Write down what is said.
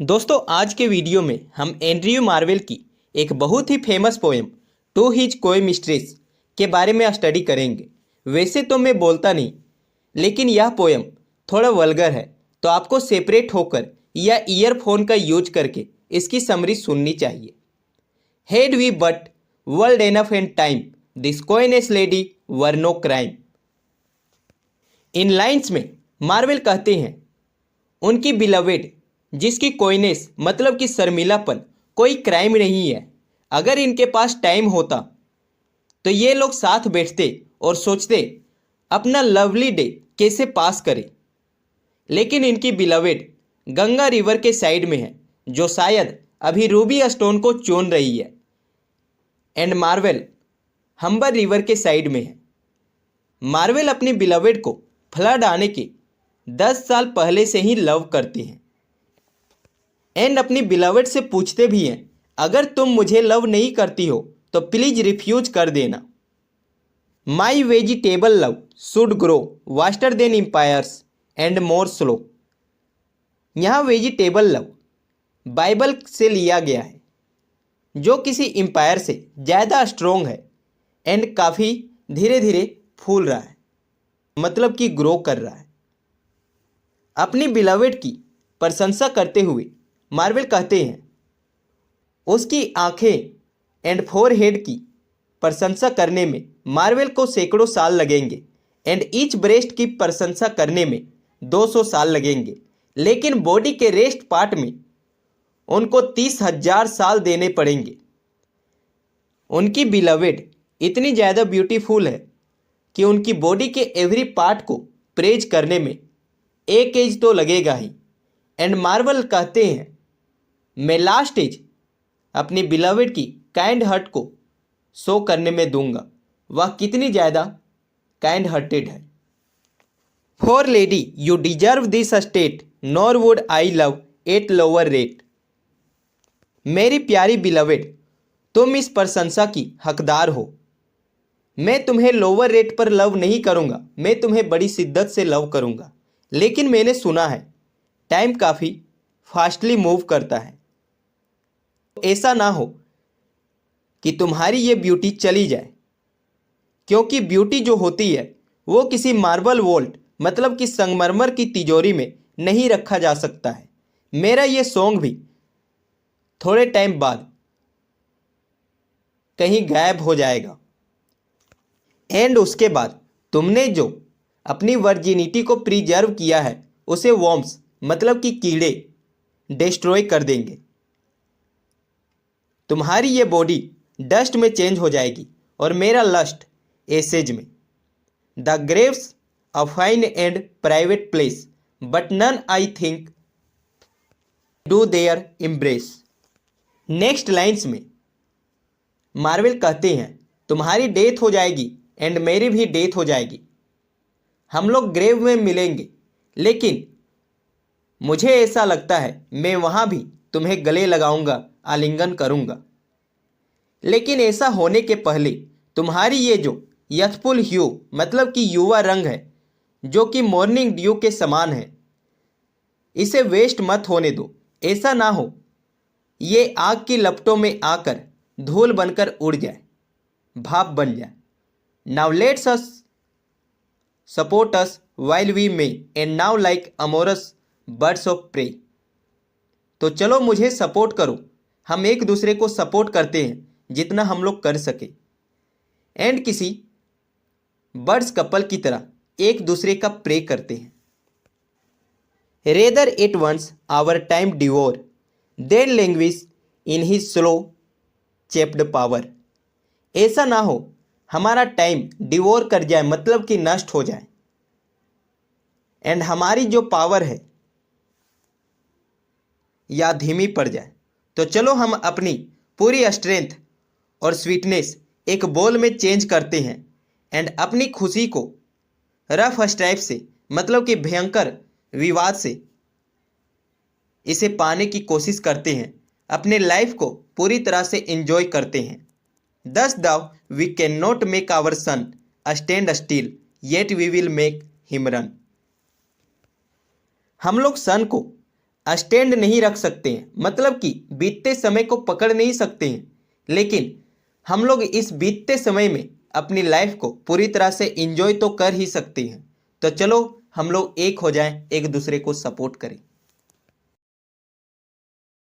दोस्तों आज के वीडियो में हम एंड्रयू मार्वेल की एक बहुत ही फेमस पोएम टू हिज कोई मिस्ट्रेस के बारे में स्टडी करेंगे। वैसे तो मैं बोलता नहीं, लेकिन यह पोएम थोड़ा वल्गर है, तो आपको सेपरेट होकर या ईयरफोन का यूज करके इसकी समरी सुननी चाहिए। Had we but world enough and time, this coyness lady were no crime. इन लाइन्स में मार्वेल कहते हैं उनकी बिलवेड जिसकी कोइनेस मतलब कि शर्मिलापन कोई क्राइम नहीं है। अगर इनके पास टाइम होता तो ये लोग साथ बैठते और सोचते अपना लवली डे कैसे पास करें। लेकिन इनकी बिलवेड गंगा रिवर के साइड में है, जो शायद अभी रूबी स्टोन को चुन रही है, एंड मार्वेल हम्बर रिवर के साइड में है। मार्वेल अपनी बिलवेड को फ्लड आने के 10 साल पहले से ही लव करते हैं एंड अपनी बिलवेड से पूछते भी हैं, अगर तुम मुझे लव नहीं करती हो तो प्लीज रिफ्यूज कर देना। My vegetable love should grow vaster than empires and more slow. यहाँ वेजिटेबल लव बाइबल से लिया गया है, जो किसी एम्पायर से ज़्यादा स्ट्रोंग है एंड काफ़ी धीरे धीरे फूल रहा है, मतलब कि ग्रो कर रहा है। अपनी बिलवेड की प्रशंसा करते हुए मार्वेल कहते हैं उसकी आंखें एंड फोरहेड की प्रशंसा करने में मार्वेल को सैकड़ों साल लगेंगे एंड ईच ब्रेस्ट की प्रशंसा करने में 200 साल लगेंगे, लेकिन बॉडी के रेस्ट पार्ट में उनको 30,000 साल देने पड़ेंगे। उनकी बिलवेड इतनी ज़्यादा ब्यूटीफुल है कि उनकी बॉडी के एवरी पार्ट को प्रेज करने में एक एज तो लगेगा ही। एंड मार्वेल कहते हैं मैं लास्ट एज अपनी बिलवेड की काइंड हार्ट को शो करने में दूंगा, वह कितनी ज़्यादा काइंड हार्टेड है। For lady you deserve this state nor would I love at lower rate. मेरी प्यारी बिलवेड, तुम इस प्रशंसा की हकदार हो। मैं तुम्हें लोअर रेट पर लव नहीं करूंगा, मैं तुम्हें बड़ी शिद्दत से लव करूंगा। लेकिन मैंने सुना है टाइम काफ़ी फास्टली मूव करता है, ऐसा ना हो कि तुम्हारी ये ब्यूटी चली जाए, क्योंकि ब्यूटी जो होती है वो किसी मार्बल वोल्ट मतलब कि संगमरमर की तिजोरी में नहीं रखा जा सकता है। मेरा ये सॉन्ग भी थोड़े टाइम बाद कहीं गायब हो जाएगा एंड उसके बाद तुमने जो अपनी वर्जिनिटी को प्रिजर्व किया है उसे वॉर्म्स मतलब कि कीड़े डिस्ट्रॉय कर देंगे। तुम्हारी ये बॉडी डस्ट में चेंज हो जाएगी और मेरा लस्ट एसेज में। The grave's a fine and private place but none I think do there embrace. Next lines में मार्वेल कहते हैं तुम्हारी डेथ हो जाएगी एंड मेरी भी डेथ हो जाएगी, हम लोग ग्रेव में मिलेंगे, लेकिन मुझे ऐसा लगता है मैं वहाँ भी तुम्हें गले लगाऊंगा, आलिंगन करूंगा। लेकिन ऐसा होने के पहले तुम्हारी ये जो यथफुल ह्यू मतलब कि युवा रंग है, जो कि मॉर्निंग ड्यू के समान है, इसे वेस्ट मत होने दो। ऐसा ना हो ये आग की लपटों में आकर धूल बनकर उड़ जाए, भाप बन जाए। Now let's us support us while we may and now like amorous birds of prey. तो चलो मुझे सपोर्ट करो, हम एक दूसरे को सपोर्ट करते हैं जितना हम लोग कर सके, एंड किसी बर्ड्स कपल की तरह एक दूसरे का प्रे करते हैं। Rather at once our time devour than languish in his slow chapped power. ऐसा ना हो हमारा टाइम डिवोर कर जाए मतलब कि नष्ट हो जाए, एंड हमारी जो पावर है या धीमी पड़ जाए। तो चलो हम अपनी पूरी स्ट्रेंथ और स्वीटनेस एक बॉल में चेंज करते हैं एंड अपनी खुशी को रफ स्ट्राइप से मतलब कि भयंकर विवाद से इसे पाने की कोशिश करते हैं, अपने लाइफ को पूरी तरह से एंजॉय करते हैं। Thus though we cannot make our sun stand still yet we will make him run. हम लोग सन को स्टैंड नहीं रख सकते हैं, मतलब कि बीतते समय को पकड़ नहीं सकते हैं, लेकिन हम लोग इस बीतते समय में अपनी लाइफ को पूरी तरह से एंजॉय तो कर ही सकते हैं। तो चलो हम लोग एक हो जाएं, एक दूसरे को सपोर्ट करें।